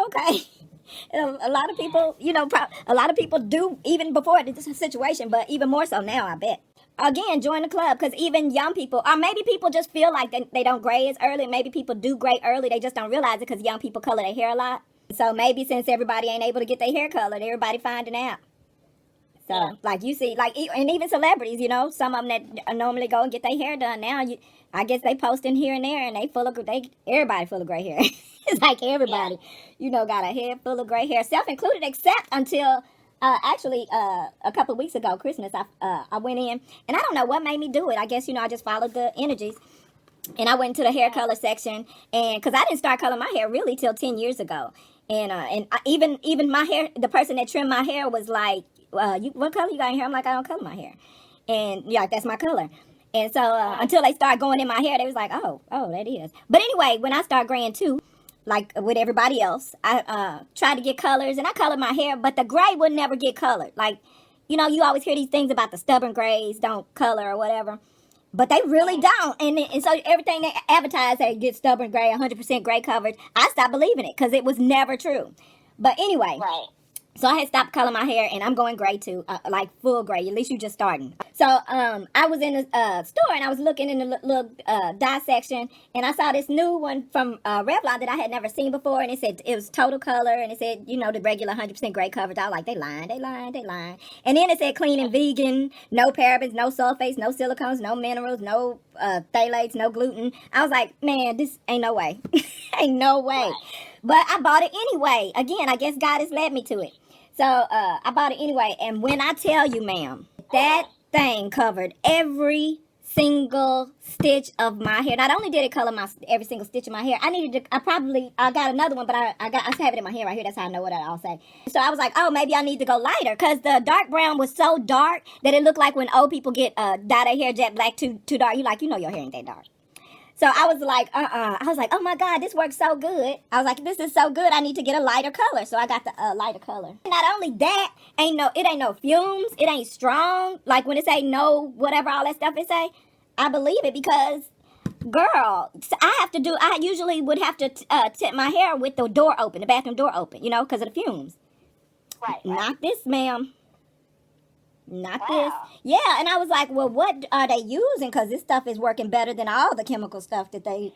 okay. A lot of people, a lot of people do even before this situation, but even more so now, I bet. Again, join the club, because even young people, or maybe people just feel like they don't gray as early. Maybe people do gray early. They just don't realize it because young people color their hair a lot. So maybe since everybody ain't able to get their hair colored, everybody finding out. So, yeah. Like you see, and even celebrities, some of them that normally go and get their hair done now, I guess they posting here and there, and everybody full of gray hair. It's like everybody, got a head full of gray hair, self-included, except until actually a couple of weeks ago, Christmas, I went in, and I don't know what made me do it. I guess, I just followed the energies, and I went to the hair color section, and because I didn't start coloring my hair really till 10 years ago, and even my hair, the person that trimmed my hair was like, what color you got in hair? I'm like, I don't color my hair, and yeah, that's my color. And so until they start going in my hair, they was like, oh, that is. But anyway, when I start graying too, like with everybody else, I tried to get colors, and I colored my hair, but the gray would never get colored. Like, you always hear these things about the stubborn grays don't color or whatever, but they really don't. And so everything they advertise, they get stubborn gray, 100% gray coverage. I stopped believing it because it was never true. But anyway. Right. So I had stopped coloring my hair, and I'm going gray too, like full gray. At least you just starting. So I was in the store, and I was looking in the little dye section, and I saw this new one from Revlon that I had never seen before, and it said it was total color, and it said, the regular 100% gray coverage. I was like, they lying. And then it said clean and vegan, no parabens, no sulfates, no silicones, no minerals, no phthalates, no gluten. I was like, man, this ain't no way. Ain't no way. Right. But I bought it anyway. Again, I guess God has led me to it. So I bought it anyway, and when I tell you, ma'am, that thing covered every single stitch of my hair. Not only did it color every single stitch of my hair, I got another one, but I have it in my hair right here. That's how I know what I'll say. So I was like, oh, maybe I need to go lighter, because the dark brown was so dark that it looked like when old people get dye their hair jet black too dark. Your hair ain't that dark. So I was like, I was like, oh my God, this works so good. I was like, this is so good. I need to get a lighter color. So I got the lighter color. Not only that, it ain't no fumes. It ain't strong. Like when it say no, whatever, all that stuff it say, I believe it, because, girl, I usually would have to tip my hair with the door open, the bathroom door open, because of the fumes. Right. Not this, ma'am. Not this. Yeah, and I was like, well, what are they using? Because this stuff is working better than all the chemical stuff that they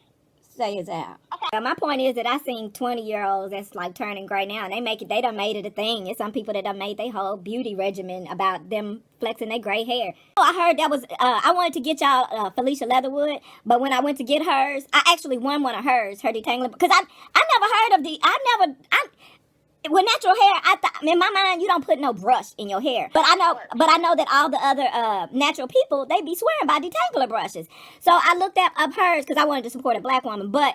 say is out. Okay. My point is that I seen 20-year-olds that's like turning gray now, and they done made it a thing. It's some people that done made their whole beauty regimen about them flexing their gray hair. Oh, I heard that was, I wanted to get y'all Felicia Leatherwood, but when I went to get hers, I actually won one of hers, her detangler, because I never heard of with natural hair, I thought, in my mind, you don't put no brush in your hair. But I know that all the other natural people, they be swearing by detangler brushes. So I looked up hers because I wanted to support a black woman. But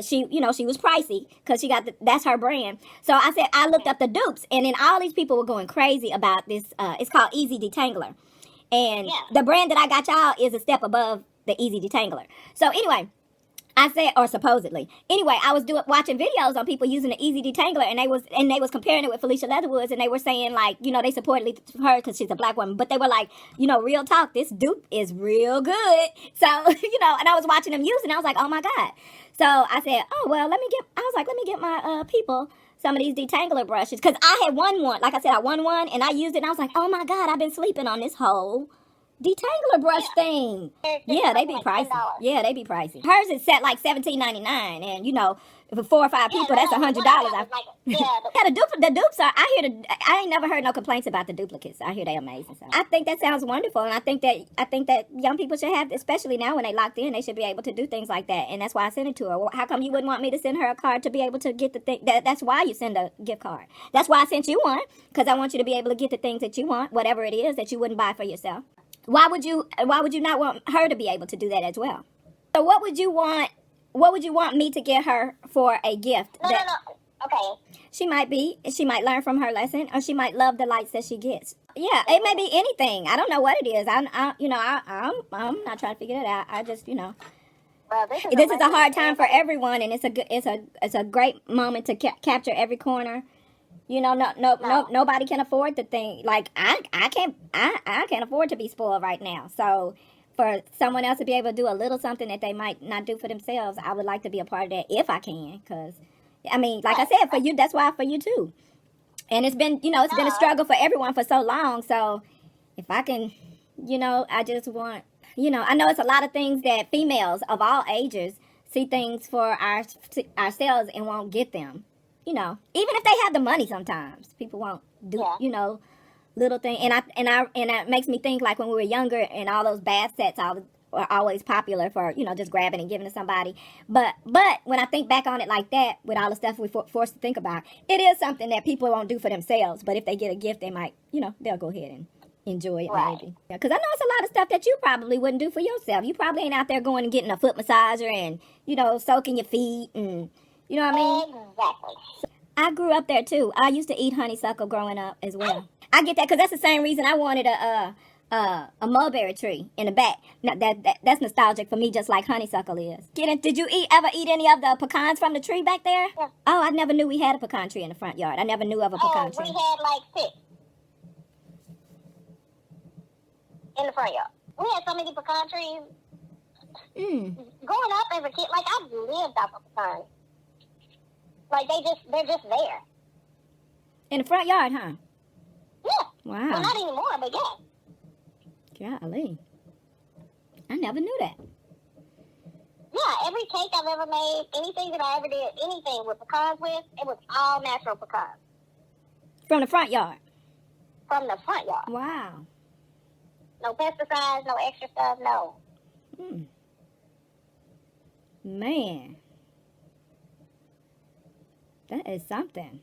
she was pricey because that's her brand. So I looked up the dupes, and then all these people were going crazy about this. It's called Easy Detangler, and the brand that I got y'all is a step above the Easy Detangler. So anyway. I said, or supposedly. Anyway, I was watching videos on people using the Easy Detangler, and they was comparing it with Felicia Leatherwood's, and they were saying, like, they supported her because she's a black woman, but they were like, real talk, this dupe is real good. So, and I was watching them use it, and I was like, oh my God. So I said, oh, well, let me get my people some of these detangler brushes, because I had won one. Like I said, I won one, and I used it, and I was like, oh my God, I've been sleeping on this whole detangler brush thing. Yeah, they be pricey. Yeah, they be pricey. Hers is set like $17.99, and for 4 or 5 people, that's $100. The dupes are. I ain't never heard no complaints about the duplicates. I hear they amazing. So I think that sounds wonderful, and I think that young people should have, especially now when they locked in, they should be able to do things like that. And that's why I sent it to her. How come you wouldn't want me to send her a card to be able to get the thing? That's why you send a gift card. That's why I sent you one, because I want you to be able to get the things that you want, whatever it is that you wouldn't buy for yourself. Why would you not want her to be able to do that as well? So what would you want me to get her for a gift? No. Okay. She might learn from her lesson, or she might love the lights that she gets. Yeah, it may be anything. I don't know what it is. I'm not trying to figure it out. I just, Well, this is a hard time for everyone, and it's a great moment to capture every corner. Nobody can afford the thing. Like I can't afford to be spoiled right now. So for someone else to be able to do a little something that they might not do for themselves, I would like to be a part of that if I can, because I mean, like I said, for you, that's why for you too. And it's been, it's been a struggle for everyone for so long. So if I can, I just want, I know it's a lot of things that females of all ages see things for ourselves and won't get them. Even if they have the money, sometimes people won't do, little thing. And it makes me think like when we were younger and all those bath sets were always popular for, just grabbing and giving to somebody. But when I think back on it like that, with all the stuff we're forced to think about, it is something that people won't do for themselves. But if they get a gift, they might, they'll go ahead and enjoy it, Right. maybe. Because I know it's a lot of stuff that you probably wouldn't do for yourself. You probably ain't out there going and getting a foot massager and, soaking your feet and, you know what I mean? Exactly. I grew up there too. I used to eat honeysuckle growing up as well. I get that because that's the same reason I wanted a mulberry tree in the back. Now, that's nostalgic for me, just like honeysuckle is. Did you ever eat any of the pecans from the tree back there? Yeah. Oh, I never knew we had a pecan tree in the front yard. I never knew of a pecan tree. We had like 6 in the front yard. We had so many pecan trees. Growing up as a kid, like I've lived off of pecans. Like they're just there. In the front yard, huh? Yeah. Wow. Well, not anymore, but yeah. Golly. I never knew that. Yeah, every cake I've ever made, anything that I ever did, anything with pecans with, it was all natural pecans. From the front yard? From the front yard. Wow. No pesticides, no extra stuff, no. Man. That is something.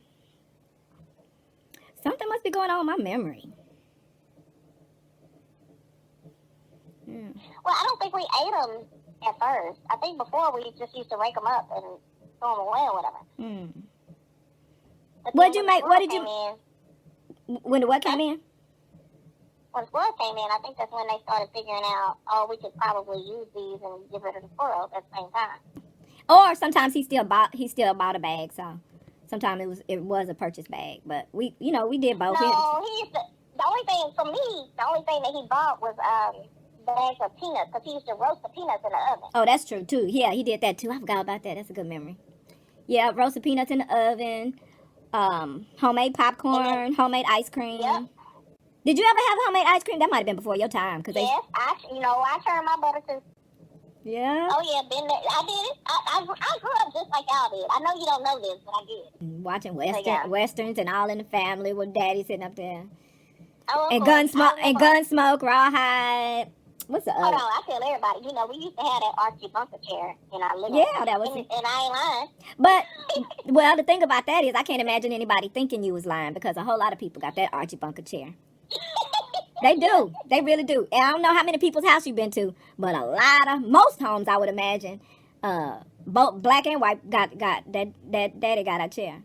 Something must be going on with my memory. Yeah. Well, I don't think we ate them at first. I think before we just used to rake them up and throw them away or whatever. But What then did you make? What did you? in, When the what came in? When squirrels came in, I think that's when they started figuring out, oh, we could probably use these and get rid of the squirrels at the same time. Or sometimes he still bought a bag. So sometimes it was a purchase bag. But we did both. No, he used to. The only thing for me, the only thing that he bought was bags of peanuts because he used to roast the peanuts in the oven. Oh, that's true too. Yeah, he did that too. I forgot about that. That's a good memory. Yeah, roasted peanuts in the oven. Homemade popcorn, homemade ice cream. Yep. Did you ever have homemade ice cream? That might have been before your time. Yes, I turned my butter to. Yeah. Oh yeah, been there. I did it. I grew up just like y'all did. I know you don't know this, but I did. Watching Yeah. westerns and all in the family with daddy sitting up there. Oh, And Gunsmoke, Rawhide. What's the other? Hold on, I tell everybody. We used to have that Archie Bunker chair in our living room. Yeah, that was. And I ain't lying. But well, the thing about that is, I can't imagine anybody thinking you was lying because a whole lot of people got that Archie Bunker chair. They do. They really do. And I don't know how many people's house you've been to, but most homes, I would imagine, both black and white got that daddy got a chair.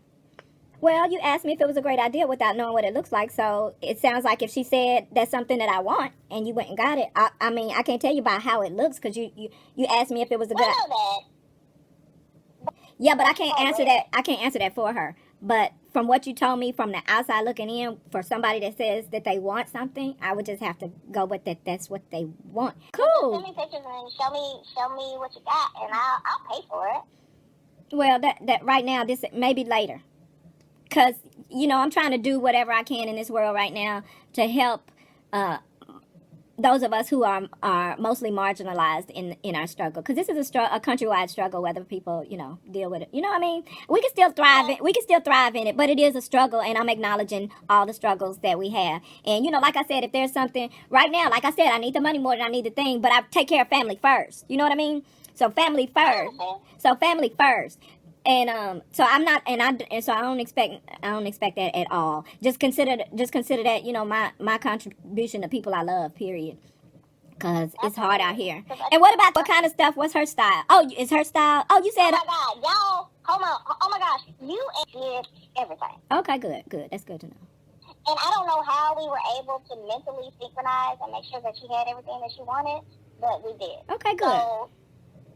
Well, you asked me if it was a great idea without knowing what it looks like, so it sounds like if she said that's something that I want and you went and got it, I mean, I can't tell you about how it looks because you asked me if it was a good I know that. Yeah, but I can't answer that. I can't answer that for her. But from what you told me from the outside looking in, for somebody that says that they want something, I would just have to go with that. That's what they want. Cool. Send me pictures and show me what you got, and I'll pay for it. Well, that right now, this maybe later, because I'm trying to do whatever I can in this world right now to help those of us who are mostly marginalized in our struggle, because this is a countrywide struggle, whether people deal with it. You know what I mean? We can still thrive. We can still thrive in it, but it is a struggle, and I'm acknowledging all the struggles that we have. And like I said, if there's something right now, like I said, I need the money more than I need the thing, but I take care of family first. You know what I mean? So family first. So family first. And so I'm not, and so I don't expect that at all. Just consider that my contribution to people I love. Period. Because it's hard out here. And what kind of stuff? What's her style? Oh, is her style? Oh, you said. Oh my God, y'all! Hold on! Oh my gosh, you did everything. Okay, good. That's good to know. And I don't know how we were able to mentally synchronize and make sure that she had everything that she wanted, but we did. Okay, good. So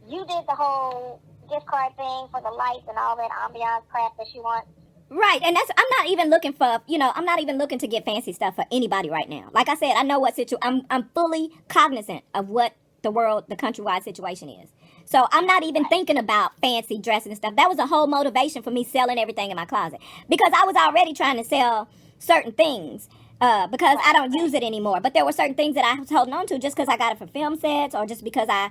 you did the whole gift card thing for the lights and all that ambiance crap that she wants. Right, and I'm not even looking for, I'm not even looking to get fancy stuff for anybody right now. Like I said, I know what I'm fully cognizant of what the countrywide situation is. So I'm not even thinking about fancy dresses and stuff. That was a whole motivation for me selling everything in my closet. Because I was already trying to sell certain things. Because I don't use it anymore. But there were certain things that I was holding on to just because I got it for film sets, or just because I,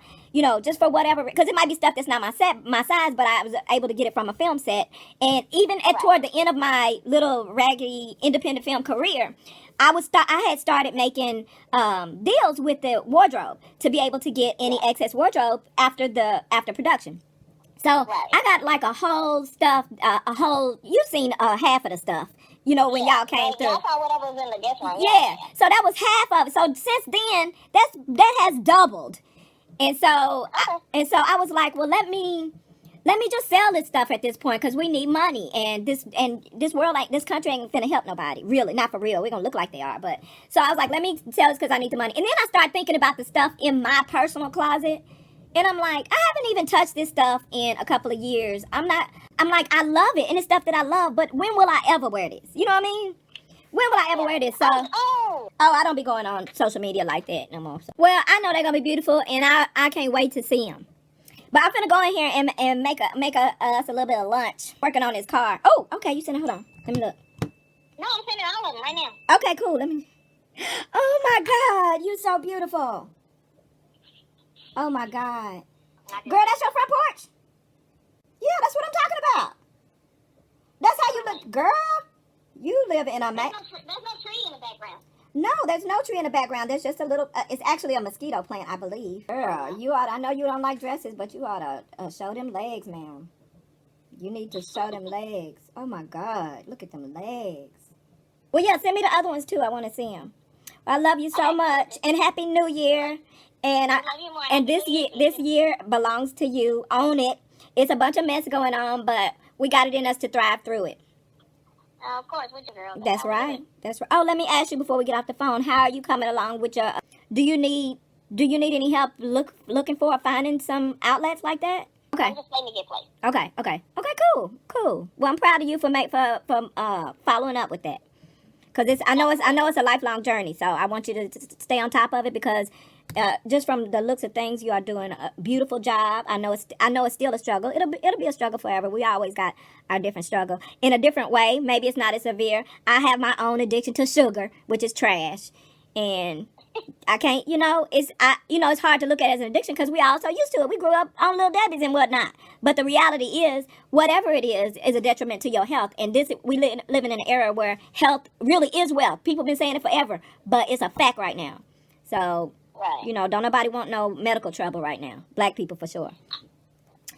just for whatever. Because it might be stuff that's not my size, but I was able to get it from a film set. And even toward the end of my little raggedy independent film career, I had started making deals with the wardrobe to be able to get any excess wardrobe after production. So I got like a whole stuff, you've seen half of the stuff, when y'all came through. That's whatever's in the guest room. Yeah. So that was half of it. So since then, that has doubled. And so, I was like, well, let me just sell this stuff at this point, because we need money, and this world, like, this country ain't finna help nobody, really, not for real. We're gonna look like they are, but so I was like, let me sell this because I need the money. And then I started thinking about the stuff in my personal closet, and I'm like, I haven't even touched this stuff in a couple of years. I'm like, I love it, and it's stuff that I love, but when will I ever wear this? You know what I mean? When will I ever wear this? So, I don't be going on social media like that no more. So, well, I know they're gonna be beautiful, and I can't wait to see them. But I'm finna go in here and make us a little bit of lunch. Working on this car. Oh, okay, you sent it. Hold on. Let me look. No, I'm sending all of them right now. Okay, cool. Let me. Oh my God, you're so beautiful. Oh my God. Girl, that's your front porch? Yeah, that's what I'm talking about. That's how you look. Girl, you live in a... There's no tree in the background. No, there's no tree in the background. There's just a little... it's actually a mosquito plant, I believe. Girl, I know you don't like dresses, but you ought to show them legs, ma'am. You need to show them legs. Oh, my God. Look at them legs. Well, yeah, send me the other ones, too. I want to see them. I love you so much. And Happy New Year. And this year belongs to you. Own it. It's a bunch of mess going on, but we got it in us to thrive through it. Of course, with your girl. That's right. That's right. Oh, let me ask you before we get off the phone. How are you coming along with your? Do you need any help looking for finding some outlets like that? Okay. I'm just waiting to get placed. Okay. Cool. Well, I'm proud of you for following up with that. Because I know it's a lifelong journey, so I want you to stay on top of it, because just from the looks of things, you are doing a beautiful job. I know it's still a struggle. It'll be a struggle forever. We always got our different struggle in a different way. Maybe it's not as severe. I have my own addiction to sugar, which is trash, and I can't. It's hard to look at it as an addiction because we all so used to it. We grew up on Little Debbie's and whatnot. But the reality is, whatever it is a detriment to your health. And we living in an era where health really is wealth. People have been saying it forever, but it's a fact right now. So, don't nobody want no medical trouble right now. Black people for sure.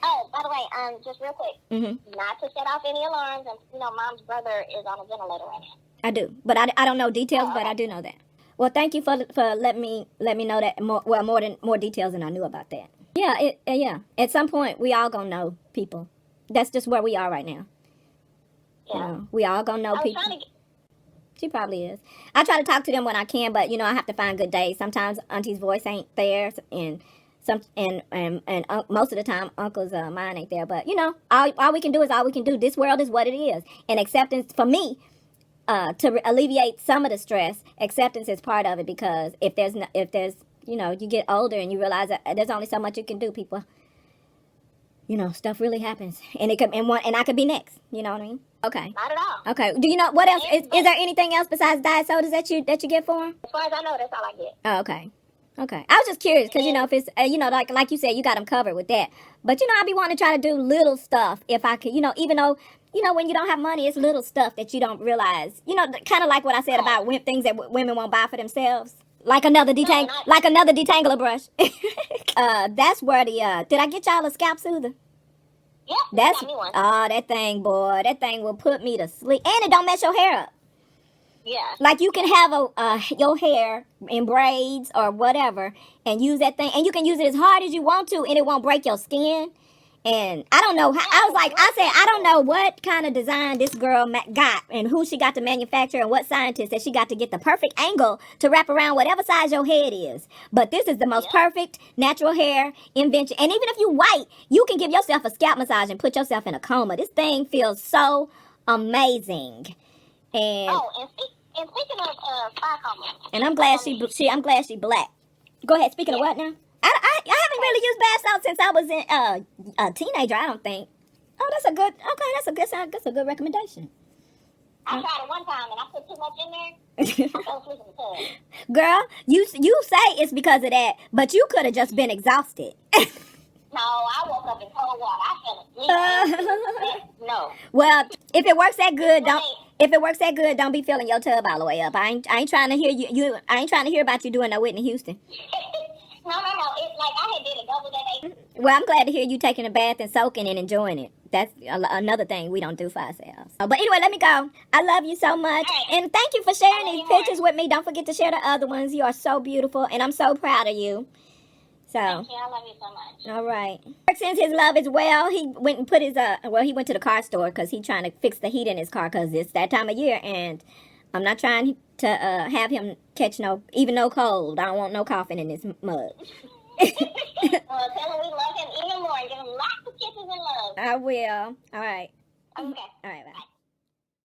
Oh, by the way, just real quick, not to set off any alarms, and Mom's brother is on a ventilator right now. I do, but I don't know details, but I do know that. Well, thank you for letting me know that more details than I knew about that. Yeah, At some point, we all gonna know people. That's just where we are right now. Yeah. We all gonna know people. She probably is. I try to talk to them when I can, but I have to find good days. Sometimes Auntie's voice ain't there, and most of the time Uncle's mind ain't there. But all we can do is all we can do. This world is what it is, and acceptance for me. To alleviate some of the stress, acceptance is part of it, because if there's you get older and you realize that there's only so much you can do, people, stuff really happens, and I could be next. You know what I mean? Okay. Not at all. Okay. Do you know what else? Is there anything else besides diet sodas that you get for them? As far as I know, that's all I get. Oh, okay. I was just curious because if it's like you said, you got them covered with that. But I be wanting to try to do little stuff if I could. Even though. When you don't have money, it's little stuff that you don't realize. Kind of like what I said about things that women won't buy for themselves. Like another detangler brush. That's where did I get y'all a scalp soother? Yeah, that's got me one. that thing, boy. That thing will put me to sleep, and it don't mess your hair up. Yeah. Like you can have your hair in braids or whatever, and use that thing, and you can use it as hard as you want to, and it won't break your skin. And I don't know. I don't know what kind of design this girl got and who she got to manufacture and what scientist that she got to get the perfect angle to wrap around whatever size your head is. But this is the most perfect natural hair invention. And even if you white, you can give yourself a scalp massage and put yourself in a coma. This thing feels so amazing. And speaking of spa coma. And I'm glad she black. Go ahead. Speaking of what now? I haven't really used bath salt since I was a teenager, I don't think. Oh, that's a good recommendation. I tried it one time and I put too much in there. I fell asleep in the tub. Girl, you say it's because of that, but you could have just been exhausted. No, I woke up in cold water. I fell asleep. No. Well, if it works that good, don't be filling your tub all the way up. I ain't trying to hear I ain't trying to hear about you doing no Whitney Houston. No. It's like I had did a double that. Well, I'm glad to hear you taking a bath and soaking and enjoying it. That's another thing we don't do for ourselves. But anyway, let me go. I love you so much. Right. And thank you for sharing these pictures with me. Don't forget to share the other ones. You are so beautiful, and I'm so proud of you. So, thank you. I love you so much. All right. Since his love is well, he went and put his, he went to the car store because he's trying to fix the heat in hhis car because it's that time of year, and I'm not trying to have him catch no cold. I don't want no coughing in this mug. Well, tell him we love him even more and give him lots of kisses and love. I will. All right. Okay. All right, bye.